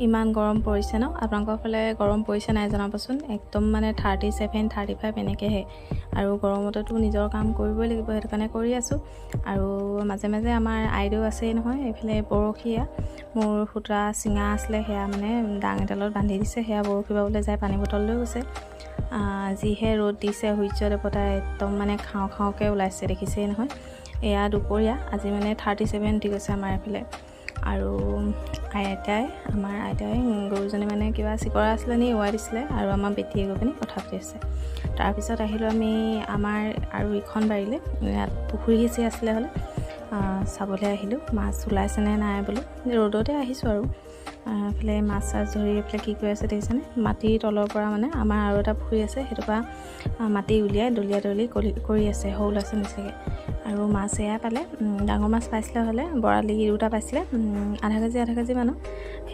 ইমান গৰম পৰিছে ন? আপোনালোকৰ ফালে গৰম পৰিছে নাই জনাবচোন। একদম মানে 37, 35 এনেকৈহে। আৰু গৰমতেতো নিজৰ কাম কৰিবই লাগিব, সেইটো কাৰণে কৰি আছোঁ। আৰু মাজে মাজে আমাৰ আইদেউ আছেই নহয়, এইফালে বৰশীয়া মোৰ সূতা চিঙা আছিলে, সেয়া মানে ডাং এডালত বান্ধি দিছে, সেয়া বৰশী বাবলৈ যায়, পানী বটল লৈ গৈছে। যিহে ৰ'দ দিছে, সূৰ্য দেৱতা একদম মানে খাওঁ খাওঁকৈ ওলাইছে, দেখিছেই নহয়। এয়া দুপৰীয়া, আজি মানে 37 উঠি গৈছে আমাৰ এইফালে। আৰু আমাৰ আইতাই গৰুজনী মানে কিবা চিকৰা আছিলে নি এৱাই দিছিলে, আৰু আমাৰ বেটীয়ে গৈ পিনি কথা পাতি আছে। তাৰপিছত আহিলোঁ আমি আমাৰ আৰু ইখন বাৰীলৈ, ইয়াত পুখুৰী সিঁচি আছিলে হ'লে, চাবলৈ আহিলোঁ মাছ ওলাইছেনে নাই বোলো। ৰ'দতে আহিছোঁ আৰু এইফালে মাছ চাছ ধৰি এইফালে কি কৰি আছে দেখিছেনে। মাটিৰ তলৰ পৰা মানে আমাৰ আৰু এটা পুখুৰী আছে, সেইটোৰ পৰা মাটি উলিয়াই দলি কৰি আছে, সৰু ল'ৰা-ছোৱালী নিচাকৈ। আৰু মাছ এয়া পালে, ডাঙৰ মাছ পাইছিলে হ'লে, বৰালি দুটা পাইছিলে, আধা কেজি মানুহ।